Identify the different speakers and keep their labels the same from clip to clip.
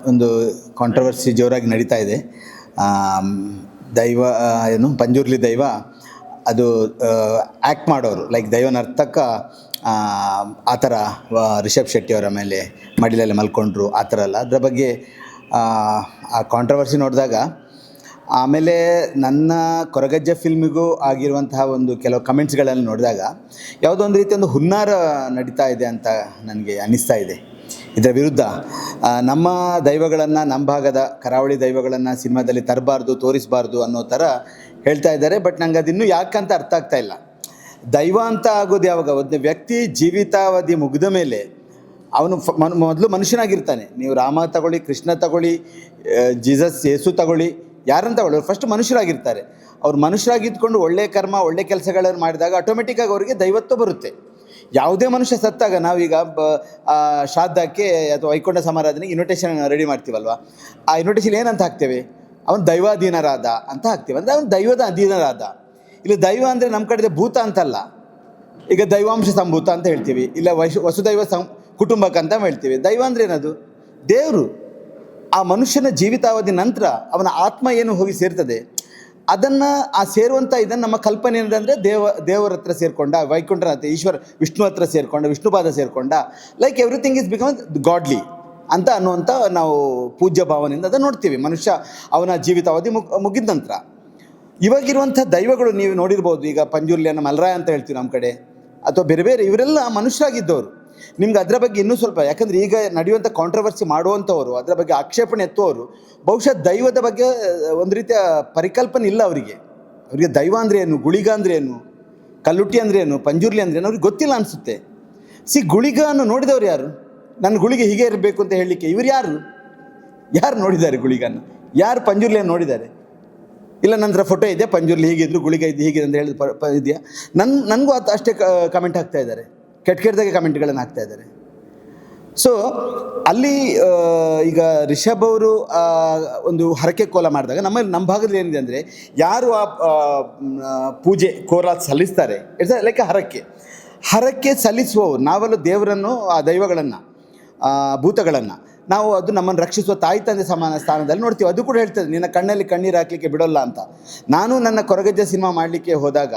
Speaker 1: ಒಂದು ಕಾಂಟ್ರವರ್ಸಿ ಜೋರಾಗಿ ನಡೀತಾ ಇದೆ. ದೈವ ಏನು ಪಂಜುರ್ಲಿ ದೈವ ಅದು ಆ್ಯಕ್ಟ್ ಮಾಡೋರು ಲೈಕ್ ದೈವ ನರ್ತಕ ಆ ಥರ ರಿಷಬ್ ಶೆಟ್ಟಿಯವರ ಮೇಲೆ ಮಡಿಲಲ್ಲಿ ಮಲ್ಕೊಂಡ್ರು ಆ ಥರ ಅಲ್ಲ. ಅದರ ಬಗ್ಗೆ ಆ ಕಾಂಟ್ರವರ್ಸಿ ನೋಡಿದಾಗ ಆಮೇಲೆ ನನ್ನ ಕೊರಗಜ್ಜ ಫಿಲ್ಮಿಗೂ ಆಗಿರುವಂತಹ ಒಂದು ಕೆಲವು ಕಮೆಂಟ್ಸ್ಗಳನ್ನು ನೋಡಿದಾಗ ಯಾವುದೋ ಒಂದು ರೀತಿ ಒಂದು ಹುನ್ನಾರ ನಡೀತಾ ಇದೆ ಅಂತ ನನಗೆ ಅನ್ನಿಸ್ತಾ ಇದೆ. ಇದರ ವಿರುದ್ಧ ನಮ್ಮ ದೈವಗಳನ್ನು, ನಮ್ಮ ಭಾಗದ ಕರಾವಳಿ ದೈವಗಳನ್ನು ಸಿನಿಮಾದಲ್ಲಿ ತರಬಾರ್ದು, ತೋರಿಸಬಾರ್ದು ಅನ್ನೋ ಥರ ಹೇಳ್ತಾ ಇದ್ದಾರೆ. ಬಟ್ ನಂಗೆ ಅದಿನ್ನೂ ಯಾಕಂತ ಅರ್ಥ ಆಗ್ತಾ ಇಲ್ಲ. ದೈವ ಅಂತ ಆಗೋದು ಯಾವಾಗ? ಒಂದು ವ್ಯಕ್ತಿ ಜೀವಿತಾವಧಿ ಮುಗಿದ ಮೇಲೆ ಅವನು ಮೊದಲು ಮನುಷ್ಯನಾಗಿರ್ತಾನೆ. ನೀವು ರಾಮ ತಗೊಳ್ಳಿ, ಕೃಷ್ಣ ತಗೊಳ್ಳಿ, ಜೀಸಸ್ ಯೇಸು ತಗೊಳ್ಳಿ, ಯಾರನ್ನು ತಗೊಳ್ಳಿ, ಅವ್ರು ಫಸ್ಟ್ ಮನುಷ್ಯರಾಗಿರ್ತಾರೆ. ಅವ್ರು ಮನುಷ್ಯರಾಗಿದ್ದುಕೊಂಡು ಒಳ್ಳೆಯ ಕರ್ಮ, ಒಳ್ಳೆಯ ಕೆಲಸಗಳನ್ನು ಮಾಡಿದಾಗ ಆಟೋಮೆಟಿಕ್ಕಾಗಿ ಅವರಿಗೆ ದೈವತ್ವ ಬರುತ್ತೆ. ಯಾವುದೇ ಮನುಷ್ಯ ಸತ್ತಾಗ ನಾವೀಗ ಶ್ರಾದ್ದಕ್ಕೆ ಅಥವಾ ವೈಕುಂಠ ಸಮಾರಾಧನೆಗೆ ಇನ್ವಿಟೇಷನ್ ರೆಡಿ ಮಾಡ್ತೀವಲ್ವ, ಆ ಇನ್ವಿಟೇಷನ್ ಏನಂತ ಹಾಕ್ತೇವೆ? ಅವನು ದೈವಾಧೀನರಾದ ಅಂತ ಹಾಕ್ತೀವಿ. ಅಂದರೆ ಅವನು ದೈವದ ಅಧೀನರಾದ. ಇಲ್ಲಿ ದೈವ ಅಂದರೆ ನಮ್ಮ ಕಡೆ ಭೂತ ಅಂತಲ್ಲ. ಈಗ ದೈವಾಂಶ ಸಂಭೂತ ಅಂತ ಹೇಳ್ತೀವಿ, ಇಲ್ಲ ವಸುದೈವ ಕುಟುಂಬಕ್ಕೆ ಅಂತ ಹೇಳ್ತೀವಿ. ದೈವ ಅಂದರೆ ಏನದು? ದೇವರು. ಆ ಮನುಷ್ಯನ ಜೀವಿತಾವಧಿ ನಂತರ ಅವನ ಆತ್ಮ ಏನು ಹೋಗಿ ಸೇರ್ತದೆ, ಅದನ್ನು ಆ ಸೇರುವಂಥ ಇದನ್ನು ನಮ್ಮ ಕಲ್ಪನೆ ಏನಂದರೆ ದೇವರ ಹತ್ರ ಸೇರಿಕೊಂಡ, ವೈಕುಂಠನ ಹತ್ರ, ಈಶ್ವರ ವಿಷ್ಣು ಹತ್ರ ಸೇರಿಕೊಂಡ, ವಿಷ್ಣುಪಾದ ಸೇರಿಕೊಂಡ, like everything is become godly ಅಂತ ಅನ್ನುವಂಥ ನಾವು ಪೂಜ್ಯ ಭಾವನೆಯಿಂದ ಅದನ್ನು ನೋಡ್ತೀವಿ. ಮನುಷ್ಯ ಅವನ ಜೀವಿತಾವಧಿ ಮುಗಿದ ನಂತರ ಇವಾಗಿರುವಂಥ ದೈವಗಳು ನೀವು ನೋಡಿರ್ಬೋದು. ಈಗ ಪಂಜುರ್ಲಿಯನ್ನು ಮಲ್ರಾಯ ಅಂತ ಹೇಳ್ತೀವಿ ನಮ್ಮ ಕಡೆ, ಅಥವಾ ಬೇರೆ ಬೇರೆ, ಇವರೆಲ್ಲ ಮನುಷ್ಯರಾಗಿದ್ದವರು. ನಿಮ್ಗೆ ಅದರ ಬಗ್ಗೆ ಇನ್ನೂ ಸ್ವಲ್ಪ, ಯಾಕಂದರೆ ಈಗ ನಡೆಯುವಂಥ ಕಾಂಟ್ರವರ್ಸಿ ಮಾಡುವಂಥವರು, ಅದರ ಬಗ್ಗೆ ಆಕ್ಷೇಪಣೆ ಎತ್ತುವವರು ಬಹುಶಃ ದೈವದ ಬಗ್ಗೆ ಒಂದು ರೀತಿಯ ಪರಿಕಲ್ಪನೆ ಇಲ್ಲ ಅವರಿಗೆ. ದೈವ ಅಂದರೆ ಏನು, ಗುಳಿಗ ಅಂದರೆ ಏನು, ಕಲ್ಲುಟ್ಟಿ ಅಂದರೆ ಏನು, ಪಂಜುರ್ಲಿ ಅಂದರೆ ಏನು ಅವ್ರಿಗೆ ಗೊತ್ತಿಲ್ಲ ಅನಿಸುತ್ತೆ. ಗುಳಿಗನ್ನು ನೋಡಿದವರು ಯಾರು? ನನ್ನ ಗುಳಿಗೆ ಹೀಗೆ ಇರಬೇಕು ಅಂತ ಹೇಳಲಿಕ್ಕೆ ಇವರು ಯಾರು ನೋಡಿದ್ದಾರೆ ಗುಳಿಗನ್ನು? ಯಾರು ಪಂಜುರ್ಲಿಯನ್ನು ನೋಡಿದ್ದಾರೆ? ಇಲ್ಲ, ನಂತರ ಫೋಟೋ ಇದೆ, ಪಂಜುರ್ಲಿ ಹೀಗಿದ್ರು, ಗುಳಿಗ ಇದು ಹೀಗಿದೆ ಅಂತ ಹೇಳಿದ ಇದೆಯಾ? ನನಗೂ ಅಷ್ಟೇ ಕಮೆಂಟ್ ಹಾಕ್ತಾ ಇದ್ದಾರೆ, ಕೆಟ್ಟದಾಗೆ ಕಮೆಂಟ್ಗಳನ್ನು ಹಾಕ್ತಾ ಇದ್ದಾರೆ. ಸೊ ಅಲ್ಲಿ ಈಗ ರಿಷಬ್ ಅವರು ಒಂದು ಹರಕೆ ಕೋಲ ಮಾಡಿದಾಗ ನಮ್ಮ ಭಾಗದಲ್ಲಿ ಏನಿದೆ ಅಂದರೆ, ಯಾರು ಆ ಪೂಜೆ ಕೋಲ ಸಲ್ಲಿಸ್ತಾರೆ, ಇಟ್ಸ್ ಲೈಕ್ ಹರಕೆ ಸಲ್ಲಿಸುವವರು ನಾವೆಲ್ಲ ದೇವರನ್ನು, ಆ ದೈವಗಳನ್ನು, ಭೂತಗಳನ್ನು ನಾವು ಅದು ನಮ್ಮನ್ನು ರಕ್ಷಿಸುವ ತಾಯಿ ತಂದೆ ಸಮಾನ ಸ್ಥಾನದಲ್ಲಿ ನೋಡ್ತೀವಿ. ಅದು ಕೂಡ ಹೇಳ್ತದೆ, ನಿನ್ನ ಕಣ್ಣಲ್ಲಿ ಕಣ್ಣೀರು ಹಾಕಲಿಕ್ಕೆ ಬಿಡೋಲ್ಲ ಅಂತ. ನಾನು ನನ್ನ ಕೊರಗಜ್ಜ ಸಿನಿಮಾ ಮಾಡಲಿಕ್ಕೆ ಹೋದಾಗ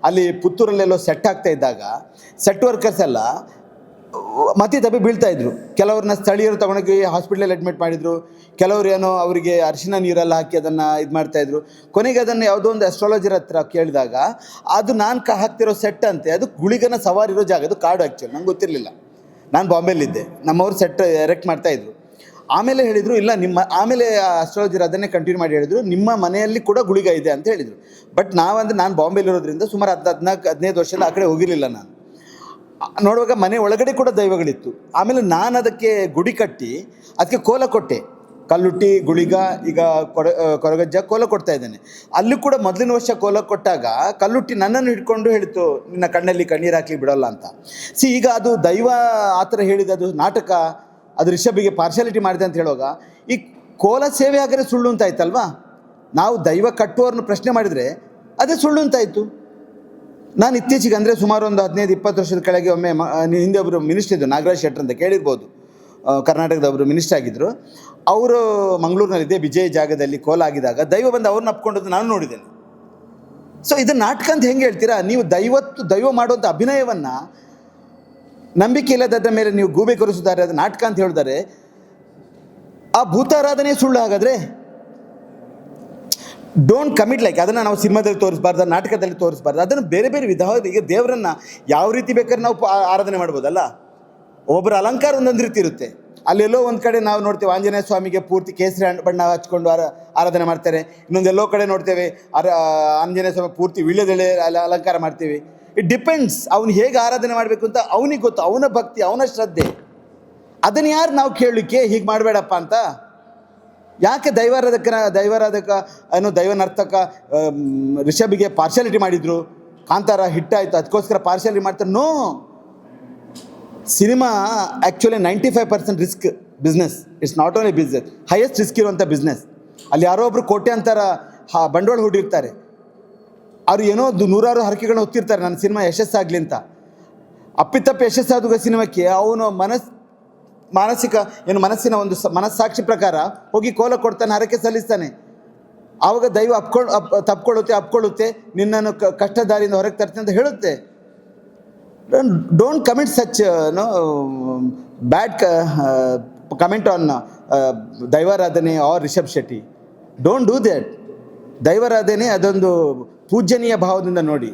Speaker 1: ಅಲ್ಲಿ ಪುತ್ತೂರಲ್ಲೆಲ್ಲೋ ಸೆಟ್ ಆಗ್ತಾ ಇದ್ದಾಗ ಸೆಟ್ ವರ್ಕರ್ಸ್ ಎಲ್ಲ ಮತಿ ತಪ್ಪಿ ಬೀಳ್ತಾ ಇದ್ರು. ಕೆಲವ್ರನ್ನ ಸ್ಥಳೀಯರು ತಗೊಂಡೋಗಿ ಹಾಸ್ಪಿಟ್ಲಲ್ಲಿ ಅಡ್ಮಿಟ್ ಮಾಡಿದರು, ಕೆಲವರು ಏನೋ ಅವರಿಗೆ ಅರಿಶಿನ ನೀರೆಲ್ಲ ಹಾಕಿ ಅದನ್ನು ಇದು ಮಾಡ್ತಾಯಿದ್ರು. ಕೊನೆಗೆ ಅದನ್ನು ಯಾವುದೋ ಒಂದು ಆಸ್ಟ್ರಾಲಜರ್ ಹತ್ರ ಕೇಳಿದಾಗ ಅದು ನಾನು ಹಾಕ್ತಿರೋ ಸೆಟ್ ಅಂತೆ, ಅದು ಗುಳಿಗನ ಸವಾರಿರೋ ಜಾಗ, ಅದು ಕಾಡು. ಆ್ಯಕ್ಚುಲಿ ನಂಗೆ ಗೊತ್ತಿರಲಿಲ್ಲ, ನಾನು ಬಾಂಬೆಲಿದ್ದೆ, ನಮ್ಮವರು ಸೆಟ್ ಎರೆಕ್ಟ್ ಮಾಡ್ತಾಯಿದ್ರು. ಆಮೇಲೆ ಹೇಳಿದರು, ಇಲ್ಲ ಆಮೇಲೆ ಆಸ್ಟ್ರಾಲಜರ್ ಅದನ್ನೇ ಕಂಟಿನ್ಯೂ ಮಾಡಿ ಹೇಳಿದರು, ನಿಮ್ಮ ಮನೆಯಲ್ಲಿ ಕೂಡ ಗುಳಿಗ ಇದೆ ಅಂತ ಹೇಳಿದರು. ಬಟ್ ನಾನು ಬಾಂಬೆಲಿರೋದ್ರಿಂದ ಸುಮಾರು 14-15 ವರ್ಷದ ಆ ಕಡೆ ಹೋಗಿರಲಿಲ್ಲ. ನಾನು ನೋಡುವಾಗ ಮನೆ ಒಳಗಡೆ ಕೂಡ ದೈವಗಳಿತ್ತು. ಆಮೇಲೆ ನಾನು ಅದಕ್ಕೆ ಗುಡಿ ಕಟ್ಟಿ ಅದಕ್ಕೆ ಕೋಲ ಕೊಟ್ಟೆ, ಕಲ್ಲುಟ್ಟಿ, ಗುಳಿಗ, ಈಗ ಕೊರಗಜ್ಜ ಕೋಲ ಕೊಡ್ತಾ ಇದ್ದೇನೆ. ಅಲ್ಲಿ ಕೂಡ ಮೊದಲಿನ ವರ್ಷ ಕೋಲ ಕೊಟ್ಟಾಗ ಕಲ್ಲುಟ್ಟಿ ನನ್ನನ್ನು ಹಿಡ್ಕೊಂಡು ಹೇಳಿತು, ನಿನ್ನ ಕಣ್ಣಲ್ಲಿ ಕಣ್ಣೀರು ಹಾಕಲಿ ಬಿಡೋಲ್ಲ ಅಂತ. ಈಗ ಅದು ದೈವ ಆ ಥರ ಹೇಳಿದ, ಅದು ನಾಟಕ, ಅದು ರಿಷಬಿಗೆ ಪಾರ್ಶಾಲಿಟಿ ಮಾಡಿದೆ ಅಂತ ಹೇಳುವಾಗ ಈ ಕೋಲ ಸೇವೆ ಆಗಿದ್ರೆ ಸುಳ್ಳು ಅಂತಾಯ್ತಲ್ವಾ? ನಾವು ದೈವ ಕಟ್ಟುವವ್ರನ್ನ ಪ್ರಶ್ನೆ ಮಾಡಿದರೆ ಅದೇ ಸುಳ್ಳು ಅಂತಾಯಿತು. ನಾನು ಇತ್ತೀಚೆಗೆ ಅಂದರೆ ಸುಮಾರು ಒಂದು 15-20 ವರ್ಷದ ಕೆಳಗೆ ಒಮ್ಮೆ ಹಿಂದೆ ಒಬ್ಬರು ಮಿನಿಸ್ಟರ್ ಇದ್ದರು, ನಾಗರಾಜ್ ಶೆಟ್ಟರ್ ಅಂತ ಕೇಳಿರ್ಬೋದು, ಕರ್ನಾಟಕದ ಒಬ್ಬರು ಮಿನಿಸ್ಟರ್ ಆಗಿದ್ದರು. ಅವರು ಮಂಗಳೂರಿನಲ್ಲಿದ್ದೆ ವಿಜಯ್ ಜಾಗದಲ್ಲಿ ಕೋಲ ಆಗಿದಾಗ ದೈವ ಬಂದು ಅವ್ರನ್ನ ಅಪ್ಕೊಂಡದ್ದು ನಾನು ನೋಡಿದ್ದೇನೆ. ಸೊ ಇದು ನಾಟಕ ಅಂತ ಹೆಂಗೆ ಹೇಳ್ತೀರಾ ನೀವು? ದೈವ ಮಾಡುವಂಥ ಅಭಿನಯವನ್ನು ನಂಬಿಕೆ ಇಲ್ಲದ ಮೇಲೆ ನೀವು ಗೂಬೆ ಕೊರಿಸಿದ್ದಾರೆ, ಅದು ನಾಟಕ ಅಂತ ಹೇಳಿದರೆ ಆ ಭೂತಾರಾಧನೆ ಸುಳ್ಳು. ಹಾಗಾದರೆ ಡೋಂಟ್ ಕಮಿಟ್ ಲೈಕ್ ಅದನ್ನು ನಾವು ಸಿನಿಮಾದಲ್ಲಿ ತೋರಿಸ್ಬಾರ್ದು, ನಾಟಕದಲ್ಲಿ ತೋರಿಸ್ಬಾರ್ದು. ಅದನ್ನು ಬೇರೆ ಬೇರೆ ವಿಧವಾದ, ಈಗ ದೇವರನ್ನು ಯಾವ ರೀತಿ ಬೇಕಾದ್ರೆ ನಾವು ಆರಾಧನೆ ಮಾಡ್ಬೋದಲ್ಲ. ಒಬ್ಬರ ಅಲಂಕಾರ ಒಂದೊಂದು ರೀತಿ ಇರುತ್ತೆ. ಅಲ್ಲೆಲ್ಲೋ ಒಂದು ಕಡೆ ನಾವು ನೋಡ್ತೇವೆ ಆಂಜನೇಯ ಸ್ವಾಮಿಗೆ ಪೂರ್ತಿ ಕೇಸರಿ ಬಣ್ಣ ಹಚ್ಕೊಂಡು ಆರಾಧನೆ ಮಾಡ್ತಾರೆ. ಇನ್ನೊಂದೆಲ್ಲೋ ಕಡೆ ನೋಡ್ತೇವೆ ಆಂಜನೇಯ ಸ್ವಾಮಿ ಪೂರ್ತಿ ವೀಳ್ಯದೆಲೆ ಅಲಂಕಾರ ಮಾಡ್ತೀವಿ. ಇಟ್ ಡಿಪೆಂಡ್ಸ್, ಅವನು ಹೇಗೆ ಆರಾಧನೆ ಮಾಡಬೇಕು ಅಂತ ಅವನಿಗೆ ಗೊತ್ತು, ಅವನ ಭಕ್ತಿ, ಅವನ ಶ್ರದ್ಧೆ. ಅದನ್ನು ಯಾರು ನಾವು ಕೇಳಲಿಕ್ಕೆ ಹೀಗೆ ಮಾಡಬೇಡಪ್ಪ ಅಂತ? ಯಾಕೆ ದೈವಾರಾಧಕ ಅನ್ನೋ ದೈವ ನರ್ತಕ ರಿಷಬಿಗೆ ಪಾರ್ಶಾಲಿಟಿ ಮಾಡಿದರು? ಕಾಂತಾರ ಹಿಟ್ಟಾಯಿತು ಅದಕ್ಕೋಸ್ಕರ ಪಾರ್ಶಾಲಿಟಿ ಮಾಡ್ತಾರೆ? No. Cinema actually 95% risk business. It's not only business, highest risk ಇರುವಂಥ ಬಿಸ್ನೆಸ್. ಅಲ್ಲಿ ಯಾರೋ ಒಬ್ಬರು ಕೋಟ್ಯಾಂತರ ಬಂಡವಾಳ ಹೂಡಿರ್ತಾರೆ, ಅವರು ಏನೋ ನೂರಾರು ಹರಕೆಗಳನ್ನ ಹೊತ್ತಿರ್ತಾರೆ ನನ್ನ ಸಿನಿಮಾ ಯಶಸ್ಸಾಗಲಿ ಅಂತ. ಅಪ್ಪಿತಪ್ಪಿ ಯಶಸ್ಸಾದ ಸಿನಿಮಾಕ್ಕೆ ಅವನು ಮನಸ್ಸಿನ ಒಂದು ಮನಸ್ಸಾಕ್ಷಿ ಪ್ರಕಾರ ಹೋಗಿ ಕೋಲ ಕೊಡ್ತಾನೆ, ಹರಕೆ ಸಲ್ಲಿಸ್ತಾನೆ. ಆವಾಗ ದೈವ ಅಪ್ಕೊಳ್ಳುತ್ತೆ, ನಿನ್ನನ್ನು ಕಷ್ಟ ದಾರಿಯಿಂದ ಹೊರಗೆ ತರ್ತೀನಿ ಅಂತ ಹೇಳುತ್ತೆ. Don't commit such bad comment on ದೈವಾರಾಧನೆ or Rishab Shetty. Don't do that. ದೈವಾರಾಧನೆ ಅದೊಂದು ಪೂಜ್ಯನೀಯ ಭಾವದಿಂದ ನೋಡಿ.